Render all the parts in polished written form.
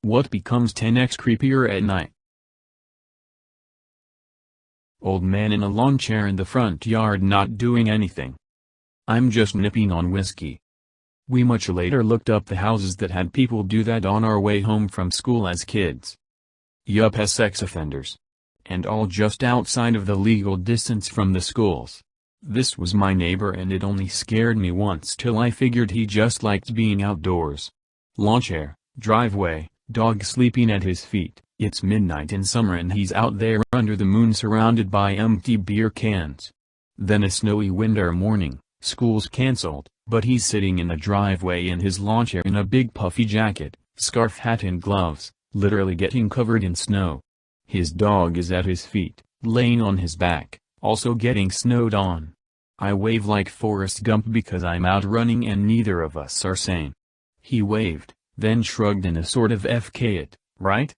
What becomes 10x creepier at night? Old man in a lawn chair in the front yard not doing anything. I'm just nipping on whiskey. We much later looked up the houses that had people do that on our way home from school as kids. Yup, as sex offenders. And all just outside of the legal distance from the schools. This was my neighbor and it only scared me once till I figured he just liked being outdoors. Lawn chair, driveway, dog sleeping at his feet. It's midnight in summer and he's out there under the moon surrounded by empty beer cans. Then a snowy winter morning, school's cancelled, but he's sitting in the driveway in his lawn chair in a big puffy jacket, scarf hat and gloves, literally getting covered in snow. His dog is at his feet, laying on his back, also getting snowed on. I wave like Forrest Gump because I'm out running and neither of us are sane. He waved, then shrugged in a sort of FK it, right?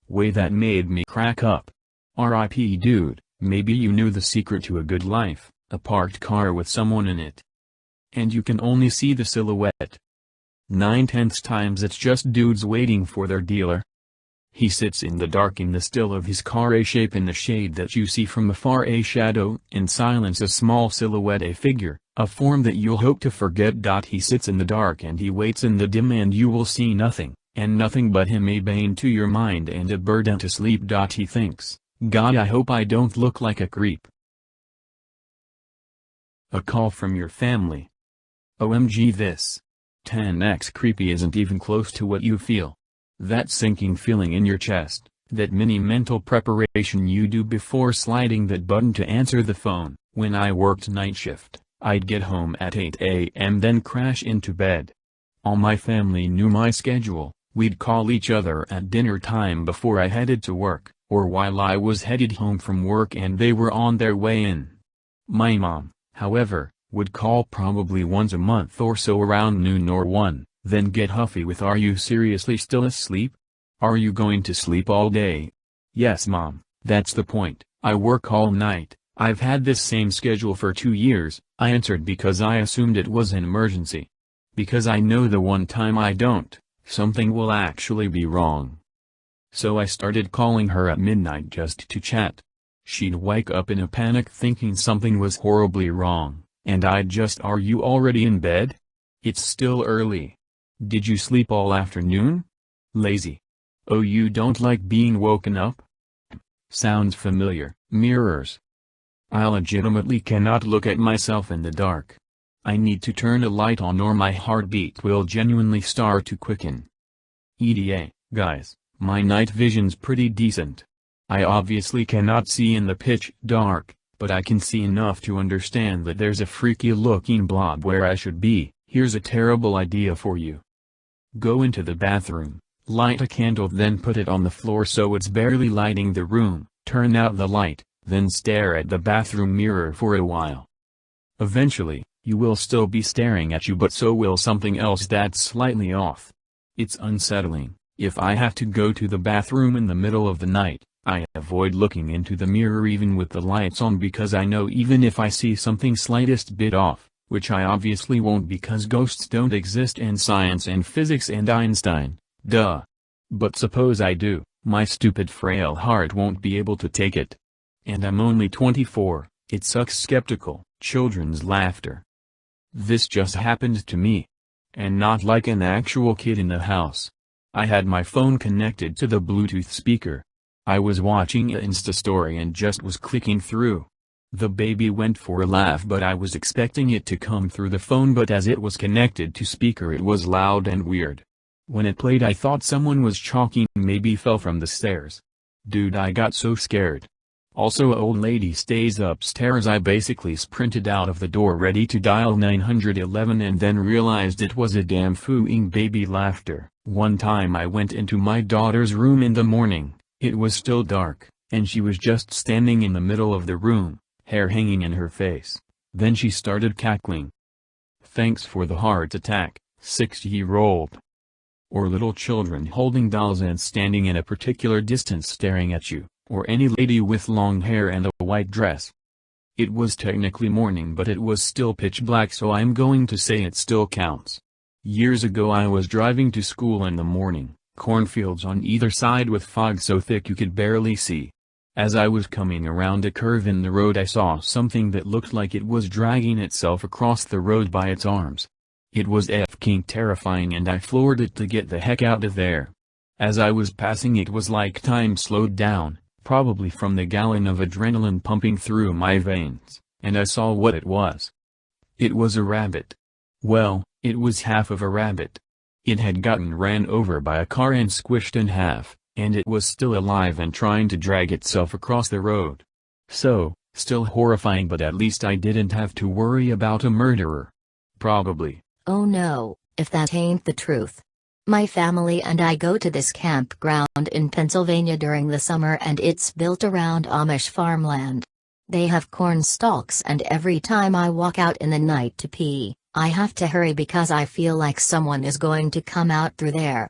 Way that made me crack up. R.I.P. dude, maybe you knew the secret to a good life, a parked car with someone in it. And you can only see the silhouette. 9/10 times it's just dudes waiting for their dealer. He sits in the dark in the still of his car, a shape in the shade that you see from afar, a shadow, in silence a small silhouette, a figure, a form that you'll hope to forget. He sits in the dark and he waits in the dim and you will see nothing, and nothing but him, a bane to your mind and a burden to sleep. He thinks, God, I hope I don't look like a creep. A call from your family. OMG, this 10x creepy isn't even close to what you feel. That sinking feeling in your chest, that mini mental preparation you do before sliding that button to answer the phone. When I worked night shift, I'd get home at 8 a.m. then crash into bed. All my family knew my schedule. We'd call each other at dinner time before I headed to work, or while I was headed home from work and they were on their way in. My mom, however, would call probably once a month or so around noon or 1. Then get huffy with, "Are you seriously still asleep? Are you going to sleep all day?" "Yes mom, that's the point, I work all night, I've had this same schedule for 2 years," I answered because I assumed it was an emergency. Because I know the one time I don't, something will actually be wrong. So I started calling her at midnight just to chat. She'd wake up in a panic thinking something was horribly wrong, and I'd just, "Are you already in bed? It's still early. Did you sleep all afternoon? Lazy. Oh, you don't like being woken up?" Sounds familiar. Mirrors. I legitimately cannot look at myself in the dark. I need to turn a light on or my heartbeat will genuinely start to quicken. EDA, guys, my night vision's pretty decent. I obviously cannot see in the pitch dark, but I can see enough to understand that there's a freaky looking blob where I should be. Here's a terrible idea for you. Go into the bathroom, light a candle, then put it on the floor so it's barely lighting the room, turn out the light, then stare at the bathroom mirror for a while. Eventually, you will still be staring at you, but so will something else that's slightly off. It's unsettling. If I have to go to the bathroom in the middle of the night, I avoid looking into the mirror even with the lights on because I know even if I see something slightest bit off, which I obviously won't because ghosts don't exist and science and physics and Einstein, duh. But suppose I do, my stupid frail heart won't be able to take it. And I'm only 24, it sucks. Skeptical, children's laughter. This just happened to me. And not like an actual kid in the house. I had my phone connected to the Bluetooth speaker. I was watching an Insta story and just was clicking through. The baby went for a laugh, but I was expecting it to come through the phone, but as it was connected to speaker it was loud and weird. When it played I thought someone was talking, maybe fell from the stairs. Dude, I got so scared. Also, a old lady stays upstairs. I basically sprinted out of the door ready to dial 911 and then realized it was a damn fooing baby laughter. One time I went into my daughter's room in the morning, it was still dark, and she was just standing in the middle of the room, hair hanging in her face. Then she started cackling. Thanks for the heart attack, 6-year-old. Or little children holding dolls and standing in a particular distance staring at you, or any lady with long hair and a white dress. It was technically morning, but it was still pitch black, so I'm going to say it still counts. Years ago I was driving to school in the morning, cornfields on either side with fog so thick you could barely see. As I was coming around a curve in the road I saw something that looked like it was dragging itself across the road by its arms. It was f***ing terrifying and I floored it to get the heck out of there. As I was passing it was like time slowed down, probably from the gallon of adrenaline pumping through my veins, and I saw what it was. It was a rabbit. Well, it was half of a rabbit. It had gotten ran over by a car and squished in half, and it was still alive and trying to drag itself across the road. So, still horrifying, but at least I didn't have to worry about a murderer. Probably. Oh no, if that ain't the truth. My family and I go to this campground in Pennsylvania during the summer and it's built around Amish farmland. They have corn stalks and every time I walk out in the night to pee, I have to hurry because I feel like someone is going to come out through there.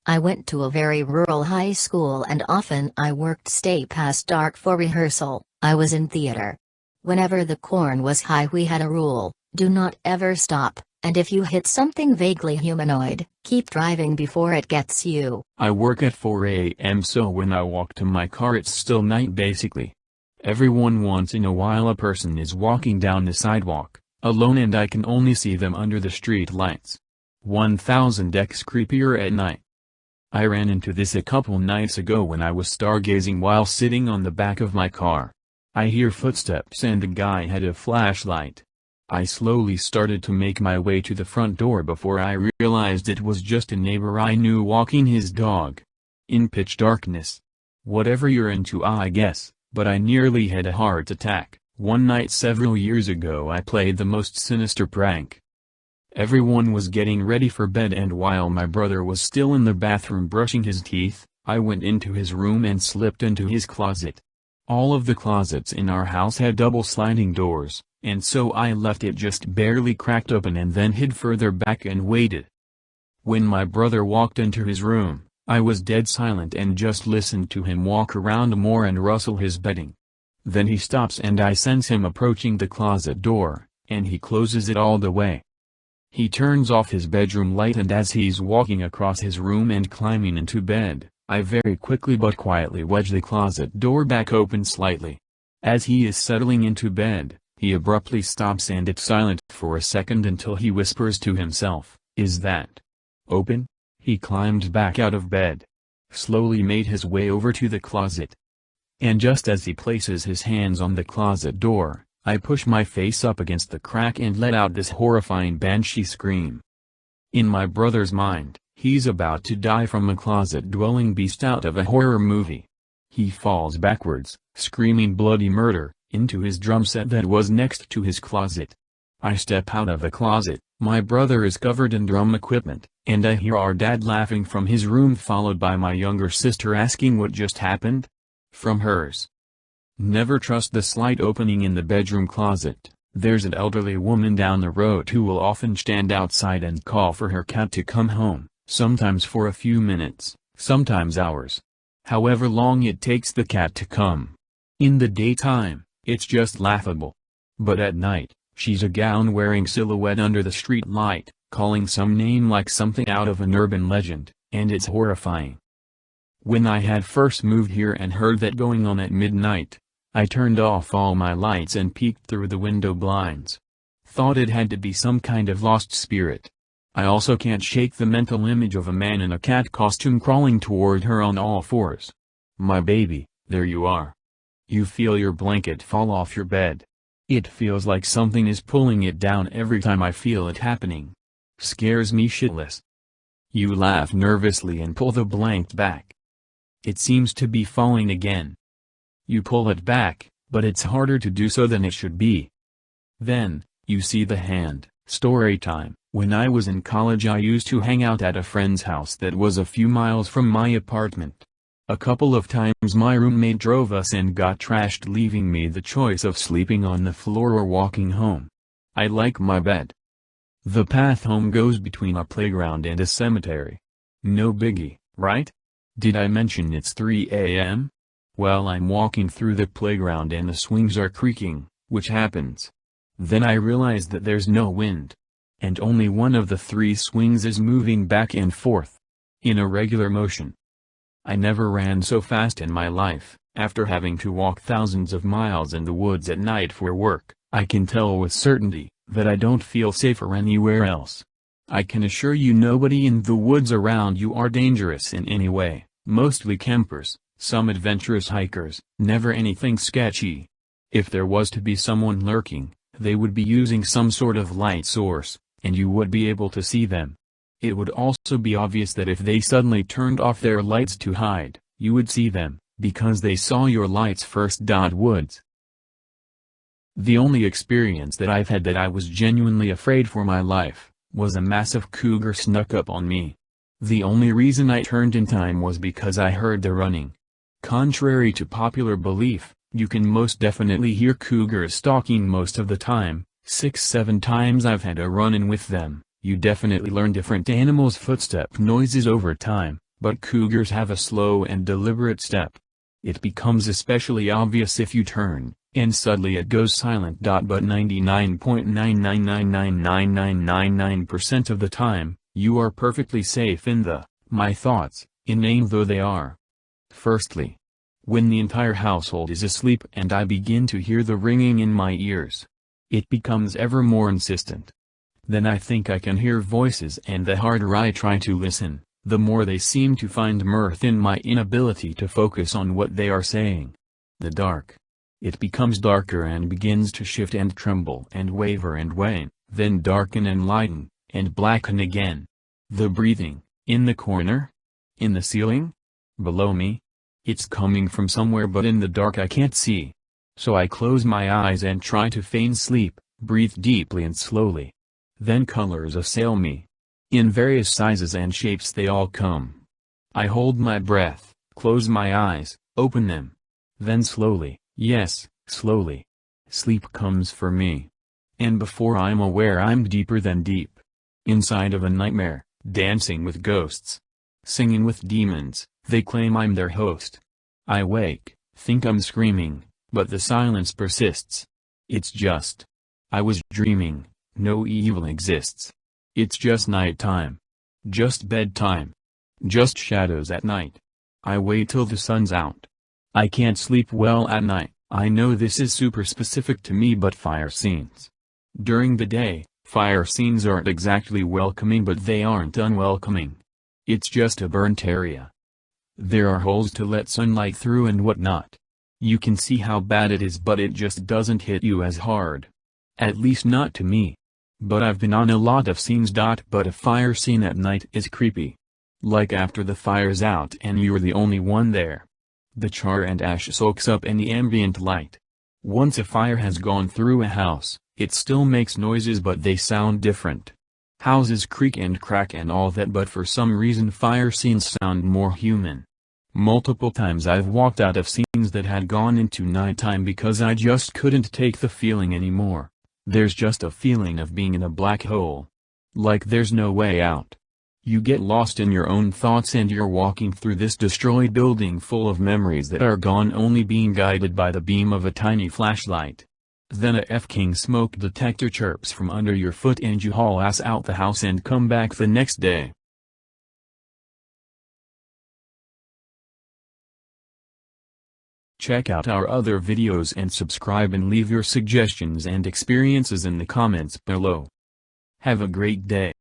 I went to a very rural high school and often I worked stay past dark for rehearsal. I was in theater. Whenever the corn was high we had a rule, do not ever stop, and if you hit something vaguely humanoid, keep driving before it gets you. I work at 4 a.m. so when I walk to my car it's still night basically. Once in a while a person is walking down the sidewalk, alone and I can only see them under the street lights. 1000x creepier at night. I ran into this a couple nights ago when I was stargazing while sitting on the back of my car. I hear footsteps and the guy had a flashlight. I slowly started to make my way to the front door before I realized it was just a neighbor I knew walking his dog. In pitch darkness. Whatever you're into I guess, but I nearly had a heart attack. One night several years ago I played the most sinister prank. Everyone was getting ready for bed and while my brother was still in the bathroom brushing his teeth, I went into his room and slipped into his closet. All of the closets in our house had double sliding doors, and so I left it just barely cracked open and then hid further back and waited. When my brother walked into his room, I was dead silent and just listened to him walk around more and rustle his bedding. Then he stops and I sense him approaching the closet door, and he closes it all the way. He turns off his bedroom light and as he's walking across his room and climbing into bed, I very quickly but quietly wedge the closet door back open slightly. As he is settling into bed, he abruptly stops and it's silent for a second until he whispers to himself, "Is that open?" He climbed back out of bed. Slowly made his way over to the closet. And just as he places his hands on the closet door, I push my face up against the crack and let out this horrifying banshee scream. In my brother's mind, he's about to die from a closet-dwelling beast out of a horror movie. He falls backwards, screaming bloody murder, into his drum set that was next to his closet. I step out of the closet, my brother is covered in drum equipment, and I hear our dad laughing from his room followed by my younger sister asking what just happened? From hers. Never trust the slight opening in the bedroom closet. There's an elderly woman down the road who will often stand outside and call for her cat to come home, sometimes for a few minutes, sometimes hours. However long it takes the cat to come. In the daytime, it's just laughable. But at night, she's a gown-wearing silhouette under the street light, calling some name like something out of an urban legend, and it's horrifying. When I had first moved here and heard that going on at midnight, I turned off all my lights and peeked through the window blinds. Thought it had to be some kind of lost spirit. I also can't shake the mental image of a man in a cat costume crawling toward her on all fours. My baby, there you are. You feel your blanket fall off your bed. It feels like something is pulling it down every time I feel it happening. Scares me shitless. You laugh nervously and pull the blanket back. It seems to be falling again. You pull it back, but it's harder to do so than it should be. Then, you see the hand. Story time. When I was in college I used to hang out at a friend's house that was a few miles from my apartment. A couple of times my roommate drove us and got trashed, leaving me the choice of sleeping on the floor or walking home. I like my bed. The path home goes between a playground and a cemetery. No biggie, right? Did I mention it's 3 a.m.? Well, I'm walking through the playground and the swings are creaking, which happens. Then I realize that there's no wind. And only one of the 3 swings is moving back and forth. in a regular motion. I never ran so fast in my life. After having to walk thousands of miles in the woods at night for work, I can tell with certainty that I don't feel safer anywhere else. I can assure you nobody in the woods around you are dangerous in any way, mostly campers, some adventurous hikers, never anything sketchy. If there was to be someone lurking, they would be using some sort of light source, and you would be able to see them. It would also be obvious that if they suddenly turned off their lights to hide, you would see them, because they saw your lights first. Woods. The only experience that I've had that I was genuinely afraid for my life, was a massive cougar snuck up on me. The only reason I turned in time was because I heard the running. Contrary to popular belief, you can most definitely hear cougars stalking most of the time. 6-7 times I've had a run-in with them. You definitely learn different animals' footstep noises over time, but cougars have a slow and deliberate step. It becomes especially obvious if you turn, and suddenly it goes silent. But 99.9999999% of the time, you are perfectly safe in my thoughts, inane though they are. Firstly, when the entire household is asleep and I begin to hear the ringing in my ears, it becomes ever more insistent. Then I think I can hear voices, and the harder I try to listen, the more they seem to find mirth in my inability to focus on what they are saying. The dark. It becomes darker and begins to shift and tremble and waver and wane, then darken and lighten, and blacken again. The breathing, in the corner? In the ceiling? Below me? It's coming from somewhere, but in the dark I can't see. So I close my eyes and try to feign sleep, breathe deeply and slowly. Then colors assail me. In various sizes and shapes they all come. I hold my breath, close my eyes, open them. Then slowly, yes, slowly, sleep comes for me. And before I'm aware I'm deeper than deep. Inside of a nightmare, dancing with ghosts. Singing with demons, they claim I'm their host. I wake, think I'm screaming, but the silence persists. It's just. I was dreaming, no evil exists. It's just nighttime. Just bedtime. Just shadows at night. I wait till the sun's out. I can't sleep well at night. I know this is super specific to me, but fire scenes. During the day, fire scenes aren't exactly welcoming, but they aren't unwelcoming. It's just a burnt area. There are holes to let sunlight through and whatnot. You can see how bad it is, but it just doesn't hit you as hard. At least not to me. But I've been on a lot of scenes. But a fire scene at night is creepy. Like after the fire's out and you're the only one there. The char and ash soaks up any ambient light. Once a fire has gone through a house, it still makes noises, but they sound different. Houses creak and crack and all that, but for some reason fire scenes sound more human. Multiple times I've walked out of scenes that had gone into nighttime because I just couldn't take the feeling anymore. There's just a feeling of being in a black hole. Like there's no way out. You get lost in your own thoughts and you're walking through this destroyed building full of memories that are gone, only being guided by the beam of a tiny flashlight. Then a F-king smoke detector chirps from under your foot and you haul ass out the house and come back the next day. Check out our other videos and subscribe, and leave your suggestions and experiences in the comments below. Have a great day.